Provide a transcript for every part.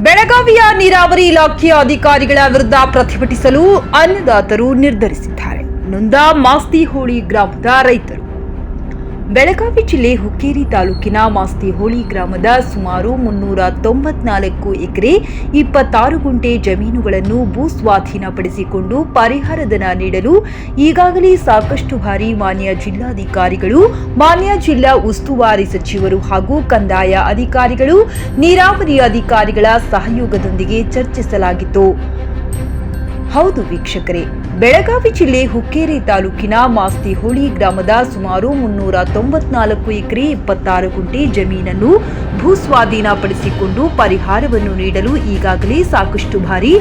ಬೆಳಗಾವಿಯ ನೀರಾವರಿ ಇಲಾಖೆಯ ಅಧಿಕಾರಿಗಳ ವಿರುದ್ಧ ಪ್ರತಿಭಟಿಸಲು ಅನ್ನದಾತರು ನಿರ್ಧರಿಸಿದ್ದಾರೆ. ನೊಂದ ಮಾಸ್ತಿಹೋಳಿ ಗ್ರಾಮದ ರೈತರು. ಬೆಳಗಾವಿ ಜಿಲ್ಲೆ ಹುಕ್ಕೇರಿ ತಾಲೂಕಿನ ಮಾಸ್ತಿಹೋಳಿ ಗ್ರಾಮದ ಸುಮಾರು 394 ಎಕರೆ 26 ಗುಂಟೆ ಜಮೀನುಗಳನ್ನು ಭೂಸ್ವಾಧೀನಪಡಿಸಿಕೊಂಡು ಪರಿಹಾರಧನ ನೀಡಲು ಈಗಾಗಲೇ ಸಾಕಷ್ಟು ಬಾರಿ ಮಾನ್ಯ ಜಿಲ್ಲಾಧಿಕಾರಿಗಳು, ಮಾನ್ಯ ಜಿಲ್ಲಾ ಉಸ್ತುವಾರಿ ಸಚಿವರು ಹಾಗೂ ಕಂದಾಯ ಅಧಿಕಾರಿಗಳು, ನೀರಾವರಿ ಅಧಿಕಾರಿಗಳ ಸಹಯೋಗದೊಂದಿಗೆ ಚರ್ಚಿಸಲಾಗಿತ್ತು. ಹೌದು ವೀಕ್ಷಕರೇ, ಬೆಳಗಾವಿ ಜಿಲ್ಲೆ ಹುಕ್ಕೇರಿ ತಾಲೂಕಿನ ಮಾಸ್ತಿಹೋಳಿ ಗ್ರಾಮದ ಸುಮಾರು 394 ಎಕರೆ 26 ಗುಂಟೆ ಜಮೀನನ್ನು ಭೂಸ್ವಾಧೀನಪಡಿಸಿಕೊಂಡು ಪರಿಹಾರವನ್ನು ನೀಡಲು ಈಗಾಗಲೇ ಸಾಕಷ್ಟು ಬಾರಿ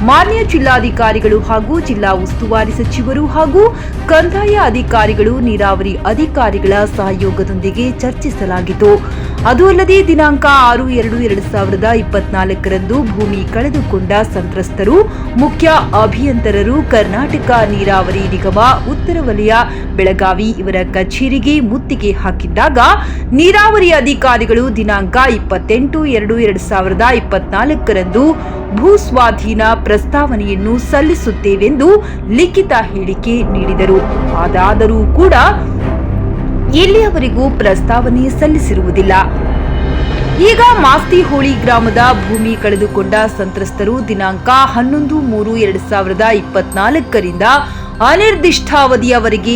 ಮಾನ್ಯ ಜಿಲ್ಲಾಧಿಕಾರಿಗಳು ಹಾಗೂ ಜಿಲ್ಲಾ ಉಸ್ತುವಾರಿ ಸಚಿವರು ಹಾಗೂ ಕಂದಾಯ ಅಧಿಕಾರಿಗಳು, ನೀರಾವರಿ ಅಧಿಕಾರಿಗಳ ಸಹಯೋಗದೊಂದಿಗೆ ಚರ್ಚಿಸಲಾಗಿತ್ತು. ಅದು ಅಲ್ಲದೆ ದಿನಾಂಕ 6/2/2024ರಂದು ಭೂಮಿ ಕಳೆದುಕೊಂಡ ಸಂತ್ರಸ್ತರು, ಮುಖ್ಯ ಅಭಿಯಂತರರು, ಕರ್ನಾಟಕ ನೀರಾವರಿ ನಿಗಮ ಉತ್ತರ ವಲಯ ಬೆಳಗಾವಿ ಇವರ ಕಚೇರಿಗೆ ಮುತ್ತಿಗೆ ಹಾಕಿದ್ದಾಗ ನೀರಾವರಿ ಅಧಿಕಾರಿಗಳು ದಿನಾಂಕ 28/2/2024ರಂದು ಭೂಸ್ವಾಧೀನ ಪ್ರಸ್ತಾವನೆಯನ್ನು ಸಲ್ಲಿಸುತ್ತೇವೆಂದು ಲಿಖಿತ ಹೇಳಿಕೆ ನೀಡಿದರು. ಅದಾದರೂ ಕೂಡ ಇಲ್ಲಿಯವರೆಗೂ ಪ್ರಸ್ತಾವನೆ ಸಲ್ಲಿಸಿರುವುದಿಲ್ಲ. ಈಗ ಮಾಸ್ತಿಹೋಳಿ ಗ್ರಾಮದ ಭೂಮಿ ಕಳೆದುಕೊಂಡ ಸಂತ್ರಸ್ತರು ದಿನಾಂಕ 11/3/2024ರಿಂದ ಅನಿರ್ದಿಷ್ಟಾವಧಿಯವರೆಗೆ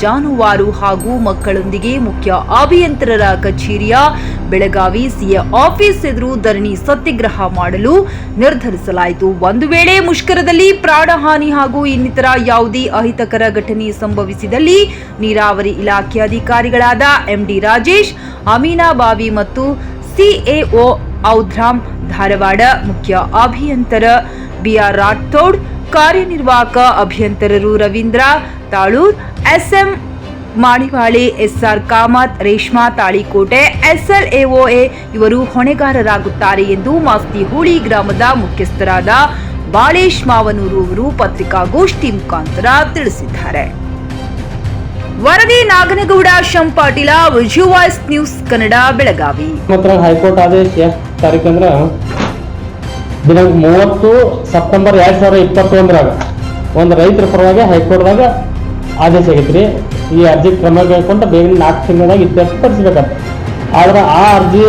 ಜಾನುವಾರು ಹಾಗೂ ಮಕ್ಕಳೊಂದಿಗೆ ಮುಖ್ಯ ಅಭಿಯಂತರರ ಕಚೇರಿಯ ಬೆಳಗಾವಿ ಸಿಎ ಆಫೀಸ್ ಎದುರು ಧರಣಿ ಸತ್ಯಾಗ್ರಹ ಮಾಡಲು ನಿರ್ಧರಿಸಲಾಯಿತು. ಒಂದು ವೇಳೆ ಮುಷ್ಕರದಲ್ಲಿ ಪ್ರಾಣಹಾನಿ ಹಾಗೂ ಇನ್ನಿತರ ಯಾವುದೇ ಅಹಿತಕರ ಘಟನೆ ಸಂಭವಿಸಿದಲ್ಲಿ ನೀರಾವರಿ ಇಲಾಖೆ ಅಧಿಕಾರಿಗಳಾದ ಎಂಡಿ ರಾಜೇಶ್, ಅಮೀನಾಬಾವಿ ಮತ್ತು ಸಿಎಒ ಔಧ್ರಾಮ್ ಧಾರವಾಡ, ಮುಖ್ಯ ಅಭಿಯಂತರ ಬಿಆರ್ ರಾಠೋಡ್, ಕಾರ್ಯನಿರ್ವಾಹಕ ಅಭಿಯಂತರರು ರವೀಂದ್ರ ತಾಳೂರ್, ಎಸ್ಎಂ ಮಾಡಿವಾಳೆ, ಎಸ್ಆರ್ ಕಾಮತ್, ರೇಷ್ಮಾ ತಾಳಿಕೋಟೆ, ಎಸ್ಎಲ್ಎಒಎ ಇವರು ಹೊಣೆಗಾರರಾಗುತ್ತಾರೆ ಎಂದು ಮಾಸ್ತಿಹೋಳಿ ಗ್ರಾಮದ ಮುಖ್ಯಸ್ಥರಾದ ಬಾಳೇಶ್ ಮಾವನೂರು ಅವರು ಪತ್ರಿಕಾಗೋಷ್ಠಿ ಮುಖಾಂತರ ತಿಳಿಸಿದ್ದಾರೆ. ವರದಿ Naganagouda Shampatil, Viju voice news Kannada, Belagavi. High court ಆದೇಶ ಎಷ್ಟು ತಾರೀಕು ಅಂದ್ರೆ ದಿನಾಂಕ 30 ಸೆಪ್ಟೆಂಬರ್ 2021ರಾಗ ಒಂದು ರೈತರ ಪರವಾಗಿ ಹೈಕೋರ್ಟ್ದಾಗ ಆದೇಶ ಆಗೈತ್ರಿ. ಈ ಅರ್ಜಿ ಕ್ರಮ ಕೈಗೊಂಡು ಬೇಗ 4 ತಿಂಗಳಾಗ ಇತ್ಯರ್ಥಪಡಿಸಬೇಕಂತ. ಆದ್ರೆ ಆ ಅರ್ಜಿ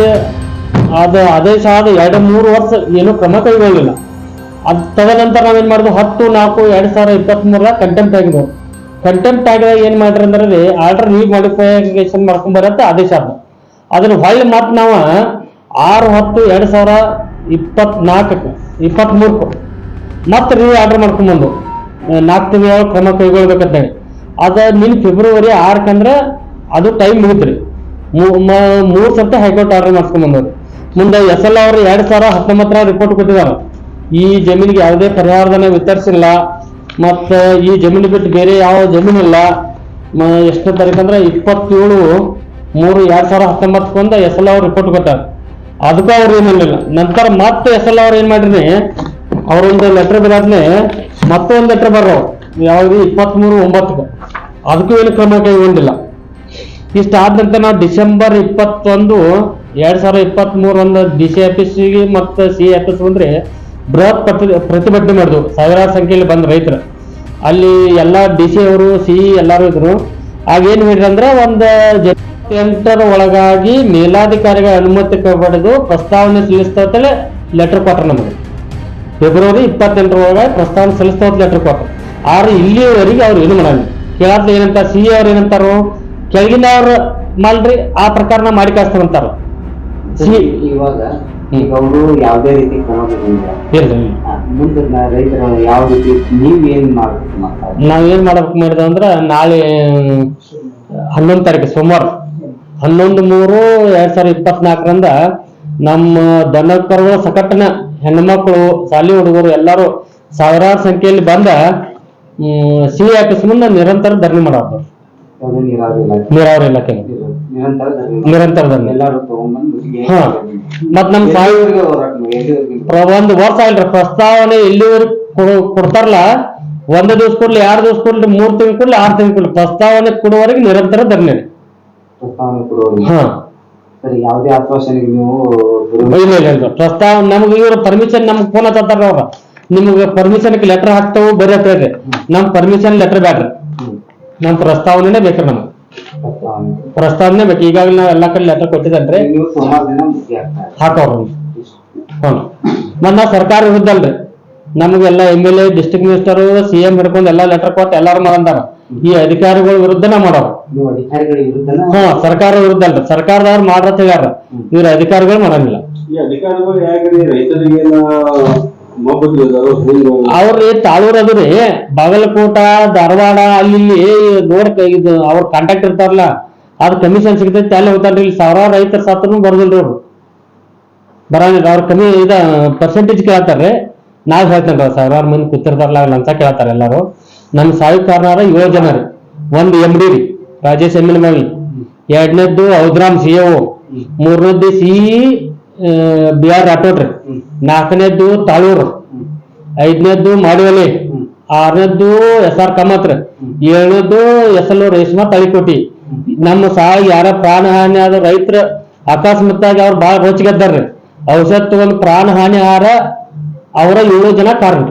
ಅದು ಆದೇಶ ಆದ 2-3 ವರ್ಷ ಏನು ಕ್ರಮ ಕೈಗೊಳ್ಳಿಲ್ಲ. ಅದು ತದನಂತರ ನಾವೇನ್ ಮಾಡಿದ್ವಿ, 10-4-2023 ಕಂಟೆಂಪ್ಟ್ ಆಗಿದ್ವು. ಕಂಟೆಂಪ್ಟ್ ಆಗಿದಾಗ ಏನ್ ಮಾಡ್ರಿ ಅಂದ್ರೆ ಆರ್ಡರ್ ಮಾಡಿಫಿಕೇಶನ್ ಮಾಡ್ಕೊಂಬರತ್ತ ಆದೇಶ ಆದ. ಅದನ್ನ ಹೊಳ್ಳಿ ಮತ್ತೆ ನಾವು 6-10-2024 ಮತ್ತೆ ಆರ್ಡರ್ ಮಾಡ್ಕೊಂಡ್ಬಂದು 4 ತಿಂಗಳ ಕ್ರಮ ಕೈಗೊಳ್ಬೇಕಂತೇಳಿ. ಅದ ಫೆಬ್ರವರಿ 6 ಅಂದ್ರೆ ಅದು ಟೈಮ್ ಮುಗಿದ್ರಿ. 3 ಸರ್ತಿ ಹೈಕೋರ್ಟ್ ಆರ್ಡರ್ ಮಾಡ್ಸ್ಕೊಂಡ್ಬಂದವ್ರು. ಮುಂದೆ SL ಅವರು 2019 ರಿಪೋರ್ಟ್ ಕೊಟ್ಟಿದ್ದಾರೆ. ಈ ಜಮೀನಿಗೆ ಯಾವುದೇ ಪರಿಹಾರಧನ ವಿತರಿಸಿಲ್ಲ, ಮತ್ತ ಈ ಜಮೀನು ಬಿಟ್ಟು ಬೇರೆ ಯಾವ ಜಮೀನಿಲ್ಲ. ಎಷ್ಟನೇ ತಾರೀಕು ಅಂದ್ರೆ 27/3/2019 SL ಅವ್ರು ರಿಪೋರ್ಟ್ ಕೊಟ್ಟಾರ. ಅದಕ್ಕೂ ಅವ್ರು ಏನಿಲ್ಲ. ನಂತರ ಮತ್ತೆ SL ಅವ್ರು ಏನ್ ಮಾಡ್ರಿ, ಅವ್ರೊಂದು ಲೆಟರ್ ಬರಾದ್ನೆ ಮತ್ತೊಂದು ಲೆಟರ್ ಬರೋ ಯಾವ್ದು 23/9 ಅದಕ್ಕೂ ಏನು ಕ್ರಮ ಕೈಗೊಂಡಿಲ್ಲ. ಇಷ್ಟ ಆದ ನಂತರ ನಾವು ಡಿಸೆಂಬರ್ 21, 2023 DC ಆಫೀಸಿಗೆ ಮತ್ತು CA ಆಫೀಸ್ ಬಂದ್ರೆ ಬೃಹತ್ ಪ್ರತಿಭಟನೆ ಮಾಡಿದ್ವು. ಸಾವಿರಾರು ಸಂಖ್ಯೆಯಲ್ಲಿ ಬಂದ ರೈತರು ಅಲ್ಲಿ ಎಲ್ಲ DC ಅವರು, CE ಎಲ್ಲರೂ ಇದ್ರು. ಆಗೇನ್ ಹೇಳಿದ್ರೆ ಒಂದು 8 ಒಳಗಾಗಿ ಮೇಲಾಧಿಕಾರಿಗಳ ಅನುಮತಿ ಪಡೆದು ಪ್ರಸ್ತಾವನೆ ಸಲ್ಲಿಸ್ತೇವೆ ಲೆಟರ್ ಕೊಟ್ರ. ನಮಗೆ ಫೆಬ್ರವರಿ 28 ಒಳಗಾಗಿ ಪ್ರಸ್ತಾವನೆ ಸಲ್ಲಿಸ್ತೇವೆ ಲೆಟರ್ ಕೊಟ್ರು. ಆದ್ರೆ ಇಲ್ಲಿಯವರೆಗೆ ಅವ್ರು ಏನು ಮಾಡಲ್ಲ. ಕೇಳಾದ್ಲೆ ಏನಂತ CE ಅವ್ರು ಏನಂತಾರು, ಕೆಳಗಿನವ್ರು ಮಾಡ್ರಿ ಆ ಪ್ರಕಾರ ಮಾಡಿ ಕಳಿಸ್ತಾರಂತಾರ. ಇವಾಗ ಅವರು ಯಾವುದೇ ರೀತಿ ಕ್ರಮ ಮುಂದೆ ರೈತರ ಯಾವ ರೀತಿ ನೀವೇನ್ ಮಾಡ್ಬೇಕು? ನಾವೇನ್ ಮಾಡ್ಬೇಕು ಮಾಡಿದ ಅಂದ್ರೆ ನಾಳೆ 11 ತಾರೀಕು ಸೋಮವಾರ 11/3/2024ರಿಂದ ನಮ್ಮ ದನಕರುಗಳ ಸಕಟ್ಟನ ಹೆಣ್ಮಕ್ಳು, ಶಾಲಿ ಹುಡುಗರು ಎಲ್ಲರೂ ಸಾವಿರಾರು ಸಂಖ್ಯೆಯಲ್ಲಿ ಬಂದ CA ಆಫೀಸ್ ಮುಂದೆ ನಿರಂತರ ಧರಣಿ ಮಾಡೋದು. ನೀರಾವರಿ ಇಲಾಖೆ ನಿರಂತರ ಧರಣಿ. ಹಾ, ಮತ್ ನಮ್ ಒಂದು ವರ್ಷ ಇಲ್ರಿ ಪ್ರಸ್ತಾವನೆ ಎಲ್ಲಿವರೆಗೂ ಕೊಡ್ತಾರಲ್ಲ, 1 ದಿವಸ ಕೊಡ್ಲಿ, 2 ದಿವಸ ಕೊಡ್ಲಿ, 3 ತಿಂಗಳು ಕೊಡ್ಲಿ, 6 ತಿಂಗಳು ಕೊಡ್ಲಿ, ಪ್ರಸ್ತಾವನೆ ಕೊಡುವವರೆಗೆ ನಿರಂತರ ಧರಣಿ. ಪ್ರಸ್ತಾವನೆ ಕೊಡುವವರೆಗೆ. ಹಾ, ಸರಿ, ಯಾವುದೇ ಆಶ್ವಾಸನೆಗೆ ನೀವು ಇಲ್ಲ ಪ್ರಸ್ತಾವ ನಮ್ಗೆ ಇವ್ರ ಪರ್ಮಿಷನ್ ನಮ್ಗೆ ಫೋನ್ ಹತ್ತಾರ ಅವ್ರ ನಿಮ್ಗೆ ಪರ್ಮಿಷನ್ ಲೆಟರ್ ಹಾಕ್ತಾವು ಬರೀ ಅಂತ ಹೇಳ್ರಿ. ನಮ್ ಪರ್ಮಿಷನ್ ಲೆಟರ್ ಬ್ಯಾಡ್ರಿ, ನಮ್ ಪ್ರಸ್ತಾವನೆ ಬೇಕ್ರಿ. ನಮ್ಗೆ ಪ್ರಸ್ತಾವನೆ ಬೇಕು. ಈಗಾಗಲೇ ನಾವ್ ಎಲ್ಲಾ ಕಡೆ ಲೆಟರ್ ಕೊಟ್ಟಿದ್ದಲ್ರಿ, ನೀವು ಸೋಮವಾರ ದಿನ ಮುಗಿ ಆಗ್ತಾರೆ ಹಾಕವ್ರ. ಮತ್ ನಾವ್ ಸರ್ಕಾರ ವಿರುದ್ಧ ಅಲ್ರಿ, ನಮ್ಗೆಲ್ಲ MLA, ಡಿಸ್ಟ್ರಿಕ್ಟ್ ಮಿನಿಸ್ಟರ್, CM ಹಿಡ್ಕೊಂಡು ಎಲ್ಲಾ ಲೆಟರ್ ಕೊಟ್ಟು ಎಲ್ಲಾರು ಮಾಡಂದಾರ. ಈ ಅಧಿಕಾರಿಗಳ ವಿರುದ್ಧನ ಮಾಡೋ. ನೀವು ಅಧಿಕಾರಿಗಳ ವಿರುದ್ಧ ಸರ್ಕಾರ ವಿರುದ್ಧ ಅಲ್ರಿ, ಸರ್ಕಾರದವ್ರು ಮಾಡ್ರತ್ ಹೇಳ್ಯಾರ, ಇವ್ರ ಅಧಿಕಾರಿಗಳು ಮಾಡಂಗಿಲ್ಲ. ಈ ಅಧಿಕಾರಿಗಳು ಯಾಕ್ರಿ ರೈತರಿಗೆ ಅವ್ರಿ ತಾಳೂರ್ ಅದ್ರಿ ಬಾಗಲಕೋಟ, ಧಾರವಾಡ ಅಲ್ಲಿ ನೋಡ್ ಇದು ಅವ್ರ ಕಾಂಟ್ಯಾಕ್ಟ್ ಇರ್ತಾರಲ್ಲ, ಅದ್ ಕಮಿಷನ್ ಸಿಗ್ತೈತಿ ಅಲ್ಲಿ ಹೋಗ್ತಾರ್ರಿ. ಇಲ್ಲಿ ಸಾವಿರಾರು ರೈತರ ಸಾತ್ರನು ಬರೋದಿಲ್ರಿ ಅವ್ರು, ಬರಂಗಿಲ್ಲ. ಅವ್ರ ಕಮ್ಮಿ ಇದ ಪರ್ಸೆಂಟೇಜ್ ಕೇಳ್ತಾರ್ರಿ. ನಾವ್ ಹೇಳ್ತೇನ್ರಿ, ಸಾವಿರಾರು ಮಂದಿ ಕೂತಿರ್ತಾರಲ್ಲ ಲಂಚ ಕೇಳ್ತಾರ ಎಲ್ಲಾರು. ನಮ್ ಸಾಹಿತ್ಯಕಾರನಾರ 7 ಜನ ರೀ. ಒಂದ್ MD ರೀ ರಾಜೇಶ್ ಎಮ್ಮಿನಮವಿ, 2ನೇದ್ದು ಔದ್ರಾಮ್ CAO, 3ನೇದ್ದು BR ರಾಠೋಡ್ ರೀ, 4ನೇದ್ದು ತಾಳೂರು, 5ನೇದ್ದು ಮಾಡಿವಲಿ, 6ನೇದ್ದು SR ಕಾಮತ್ ರೀ, 7ನೇದ್ದು SLO ರೇಷ್ಮಾ ತಳಿಕೋಟಿ. ನಮ್ಮ ಯಾರ ಪ್ರಾಣ ಹಾನಿ ಆದ ರೈತರ ಅಕಸ್ಮಾತ್ತಾಗಿ ಅವ್ರು ಬಾಳ ರೋಚಿಗೆದ್ದಾರ್ರಿ. ಔಷಧ ತಗೊಂಡ್ ಪ್ರಾಣ ಹಾನಿ ಆಹಾರ ಅವರ 7 ಜನ ಕಾರಣ.